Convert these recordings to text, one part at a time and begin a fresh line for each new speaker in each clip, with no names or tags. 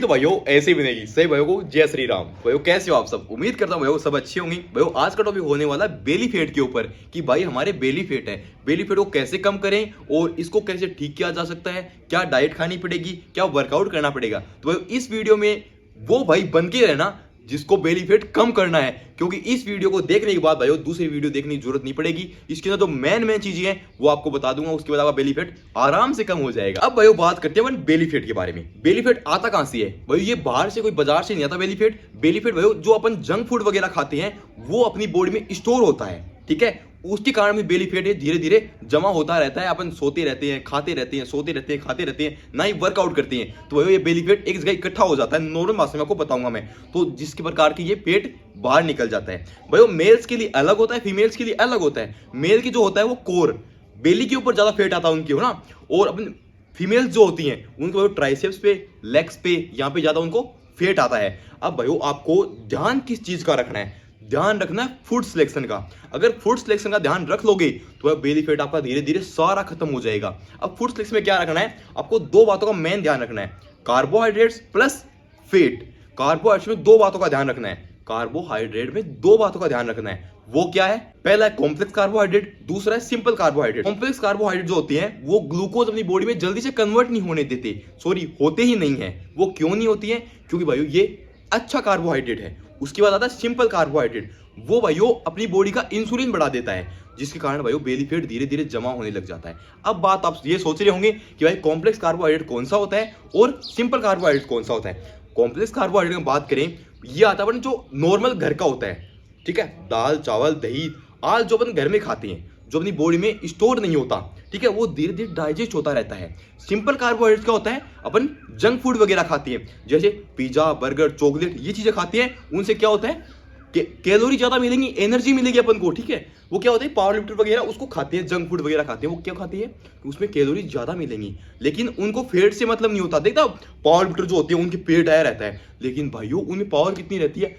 तो भाइयों ऐसे ही बनेगी। सही भाइयों को जय श्री राम। भाइयों कैसे हो आप सब? उम्मीद करता हूँ भाइयों सब अच्छे होंगे। भाइयों आज का टॉपिक होने वाला है बेली फैट के ऊपर कि भाई हमारे बेली फैट है, बेली फैट को कैसे कम करें और इसको कैसे ठीक किया जा सकता है, क्या डाइट खानी पड़ेगी, क्या वर्कआउट करना पड़ेगा। तो भाई इस वीडियो में वो भाई बन के रहना जिसको बेली फैट कम करना है, क्योंकि इस वीडियो को देखने के बाद भाइयों दूसरी वीडियो देखने की जरूरत नहीं पड़ेगी। इसके अंदर जो मेन चीजें हैं वो आपको बता दूंगा, उसके बाद आपका बेली फैट आराम से कम हो जाएगा। अब भाइयों बात करते हैं बेली फैट के बारे में। बेली फैट आता कहां से है भाई? ये बाहर से कोई बाजार से नहीं आता बेली फैट। बेली फैट भाइयों जो अपन जंक फूड वगैरह खाते हैं वो अपनी बॉडी में स्टोर होता है, ठीक है। उसके कारण में बेली फैट धीरे धीरे जमा होता रहता है। अपन सोते रहते हैं, खाते रहते हैं, सोते रहते हैं, खाते रहते हैं, ना ही वर्कआउट करते हैं, तो ये बेली फैट एक जगह इकट्ठा हो जाता है। नॉर्मल भाषा में आपको बताऊंगा मैं, तो जिसके प्रकार की ये पेट बाहर निकल जाता है। भाई मेल्स के लिए अलग होता है, फीमेल्स के लिए अलग होता है। मेल की जो होता है वो कोर बेली के ऊपर ज्यादा फैट आता है उनकी, हो ना। और अपनी फीमेल्स जो होती हैं उनको ट्राइसेप्स पे, लेग्स पे, यहाँ पे ज्यादा उनको फैट आता है। अब भाइयों आपको ध्यान किस चीज का रखना है? ध्यान रखना है फूड सिलेक्शन का। अगर फूड सिलेक्शन का ध्यान रख लोगे तो बेली फैट आपका धीरे धीरे सारा खत्म हो जाएगा। अब फूड सिलेक्शन में क्या रखना है? आपको दो बातों का मेन ध्यान रखना है, कार्बोहाइड्रेट्स प्लस फैट। कार्बोहाइड्रेट्स में दो बातों का ध्यान रखना है, कार्बोहाइड्रेट में दो बातों का ध्यान रखना है। वो क्या है? पहला है कॉम्प्लेक्स कार्बोहाइड्रेट, दूसरा है सिंपल कार्बोहाइड्रेट। कॉम्प्लेक्स कार्बोहाइड्रेट जो होते हैं वो ग्लूकोज अपनी बॉडी में जल्दी से कन्वर्ट नहीं होने देते, सॉरी होते ही नहीं है। वो क्यों नहीं होती है? क्योंकि भाइयों ये अच्छा कार्बोहाइड्रेट है। उसके बाद आता है सिंपल कार्बोहाइड्रेट, वो भाइयों अपनी बॉडी का इंसुलिन बढ़ा देता है, जिसके कारण भाइयों बेली फैट धीरे धीरे जमा होने लग जाता है। अब बात आप ये सोच रहे होंगे कि भाई कॉम्प्लेक्स कार्बोहाइड्रेट कौन सा होता है और सिंपल कार्बोहाइड्रेट कौन सा होता है। कॉम्प्लेक्स कार्बोहाइड्रेट की बात करें, ये आता है जो नॉर्मल घर का होता है, ठीक है। दाल, चावल, दही, आल जो अपन घर में खाते हैं, जो अपनी बॉडी में स्टोर नहीं होता, ठीक है, वो धीरे धीरे डाइजेस्ट होता रहता है। सिंपल कार्बोहाइड्रेट क्या होता है? अपन जंक फूड वगैरह खाते हैं, जैसे पिज्जा, बर्गर, चॉकलेट, ये चीजें खाती हैं। उनसे क्या होता है? कैलोरी ज्यादा मिलेंगी, एनर्जी मिलेगी अपन को, ठीक है। वो क्या होता है? पावर लिफ्टर वगैरह उसको खाते हैं, जंक फूड वगैरह खाते हैं, वो क्या खाती है? उसमें कैलोरी ज्यादा मिलेंगी, लेकिन उनको फैट से मतलब नहीं होता। देखता पावर लिफ्टर जो होते हैं उनके पेट आया रहता है, लेकिन भाइयों उनमें पावर कितनी रहती है,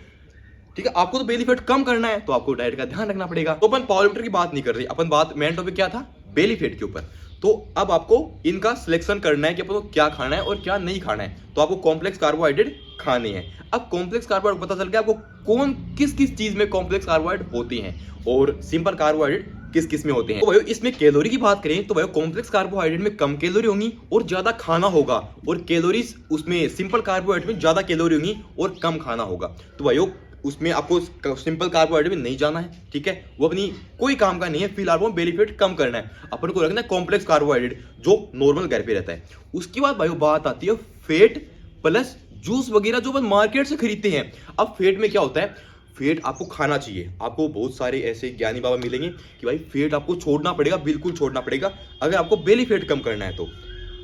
ठीक है। आपको तो बेली फैट कम करना है तो आपको डाइट का ध्यान रखना पड़ेगा। तो अपन पावर लिफ्टर की बात नहीं कर रहे, अपन बात मेन टॉपिक क्या था? बेली फैट के ऊपर। तो अब आपको इनका सिलेक्शन करना है कि अपन को क्या खाना है और क्या नहीं खाना है। तो आपको कॉम्प्लेक्स कार्बोहाइड्रेट खाने हैं। अब कॉम्प्लेक्स कार्बोहाइड्रेट पता चल गया आपको कौन किस किस चीज में कॉम्प्लेक्स कार्बोहाइड्रेट होते हैं और सिंपल कार्बोहाइड्रेट किस किस में होते हैं। तो भाई इसमें कैलोरी की बात करें तो भाई कॉम्प्लेक्स कार्बोहाइड्रेट में कम कैलोरी होंगी और ज्यादा खाना होगा, और कैलोरीज उसमें सिंपल कार्बोहाइड्रेट में ज्यादा कैलोरी होंगी और कम खाना होगा। तो भाई उसमें आपको सिंपल कार्बोहाइड्रेट में नहीं जाना है, ठीक है। वो अपनी कोई काम का नहीं है, फिलहाल वो बेली फैट कम करना है। अपन को रखना है कॉम्प्लेक्स कार्बोहाइड्रेट जो नॉर्मल घर पे रहता है। उसके बाद भाई बात आती है फैट प्लस जूस वगैरह जो अपन मार्केट से खरीदते हैं। अब फैट में क्या होता है? फैट आपको खाना चाहिए। आपको बहुत सारे ऐसे ज्ञानी बाबा मिलेंगे कि भाई फैट आपको छोड़ना पड़ेगा, बिल्कुल छोड़ना पड़ेगा अगर आपको बेली फैट कम करना है तो।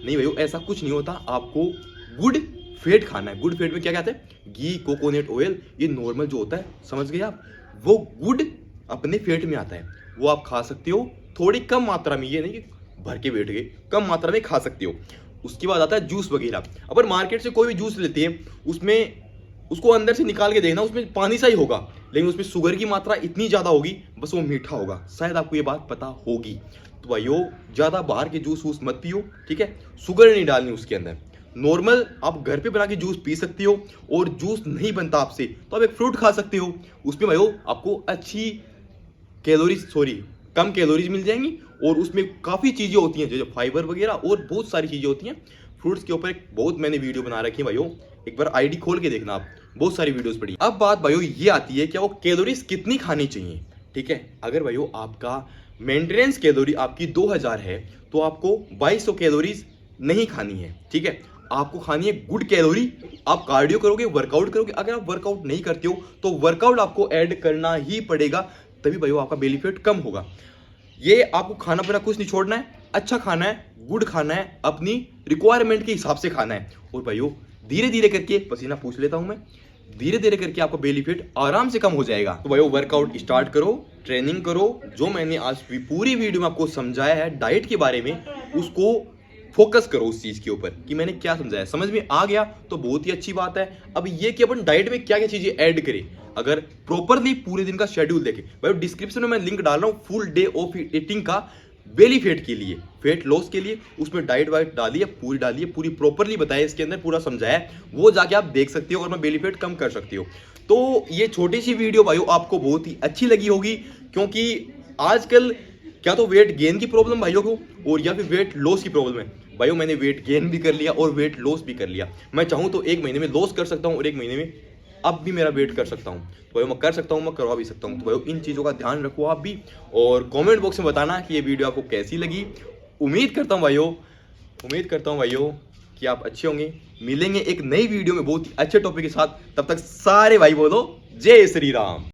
नहीं भाई ऐसा कुछ नहीं होता, आपको गुड फैट खाना है। गुड फैट में क्या कहते हैं? घी, कोकोनट ऑयल, ये नॉर्मल जो होता है, समझ गए आप, वो गुड अपने फैट में आता है, वो आप खा सकते हो थोड़ी कम मात्रा में, ये नहीं कि भर के बैठ गए, कम मात्रा में खा सकते हो। उसके बाद आता है जूस वगैरह। अपन मार्केट से कोई भी जूस लेते हैं, उसमें उसको अंदर से निकाल के देखना, उसमें पानी सा ही होगा, लेकिन उसमें शुगर की मात्रा इतनी ज्यादा होगी, बस वो मीठा होगा। शायद आपको ये बात पता होगी। तो भाइयों ज्यादा बाहर के जूस वूस मत पियो, ठीक है। शुगर नहीं डालनी उसके अंदर। नॉर्मल आप घर पे बना के जूस पी सकते हो, और जूस नहीं बनता आपसे तो आप एक फ्रूट खा सकते हो। उसमें भाइयों आपको अच्छी कैलोरीज, सॉरी कम कैलोरीज मिल जाएंगी, और उसमें काफ़ी चीज़ें होती हैं जैसे फाइबर वगैरह और बहुत सारी चीज़ें होती हैं। फ्रूट्स के ऊपर एक बहुत मैंने वीडियो बना रखी है भाइयों, एक बार आईडी खोल के देखना आप, बहुत सारी वीडियोस पड़ी। अब बात भाइयों ये आती है कि वो कैलोरीज कितनी खानी चाहिए, ठीक है। अगर भाइयों आपका मेंटेनेंस कैलोरी आपकी 2000 है तो आपको 2200 कैलोरीज नहीं खानी है, ठीक है। आपको खानी है गुड कैलोरी। आप कार्डियो करोगे, वर्कआउट करोगे। अगर आप वर्कआउट नहीं करते हो तो वर्कआउट आपको ऐड करना ही पड़ेगा, तभी भाइयों आपका बेली फैट कम होगा। ये आपको खाना पीना कुछ नहीं छोड़ना है, अच्छा खाना है, गुड खाना है, अपनी रिक्वायरमेंट के हिसाब से खाना है। और भाइयों धीरे धीरे करके, पसीना पूछ लेता हूं मैं, धीरे धीरे करके आपका बेली फैट आराम से कम हो जाएगा। तो भाइयों वर्कआउट स्टार्ट करो, ट्रेनिंग करो। जो मैंने आज पूरी वीडियो में आपको समझाया है डाइट के बारे में, उसको फोकस करो उस चीज के ऊपर कि मैंने क्या समझाया, समझ में आ गया तो बहुत ही अच्छी बात है। अब ये कि अपन डाइट में क्या क्या चीजें ऐड करें, अगर प्रॉपरली पूरे दिन का शेड्यूल देखें, भाई डिस्क्रिप्शन में मैं लिंक डाल रहा हूँ फुल डे ऑफ ईटिंग का, बेली फैट के लिए, फेट लॉस के लिए उसमें डाइट वाइट डाली है, पूरी प्रॉपरली बताया, इसके अंदर पूरा समझाया है, वो जाके आप देख सकते हो और मैं बेली फैट कम कर सकती हो। तो ये छोटी सी वीडियो भाइयों आपको बहुत ही अच्छी लगी होगी, क्योंकि आजकल क्या तो वेट गेन की प्रॉब्लम भाइयों को और या फिर वेट लॉस की प्रॉब्लम है। भाइयों मैंने वेट गेन भी कर लिया और वेट लॉस भी कर लिया। मैं चाहूँ तो 1 महीने में लॉस कर सकता हूँ और 1 महीने में अब भी मेरा वेट कर सकता हूँ। तो भाई मैं कर सकता हूँ, मैं करवा भी सकता हूँ। तो भाई इन चीज़ों का ध्यान रखो आप भी, और कमेंट बॉक्स में बताना कि ये वीडियो आपको कैसी लगी। उम्मीद करता हूँ भाइयों कि आप अच्छे होंगे। मिलेंगे एक नई वीडियो में बहुत ही अच्छे टॉपिक के साथ। तब तक सारे भाई बोलो जय श्री राम।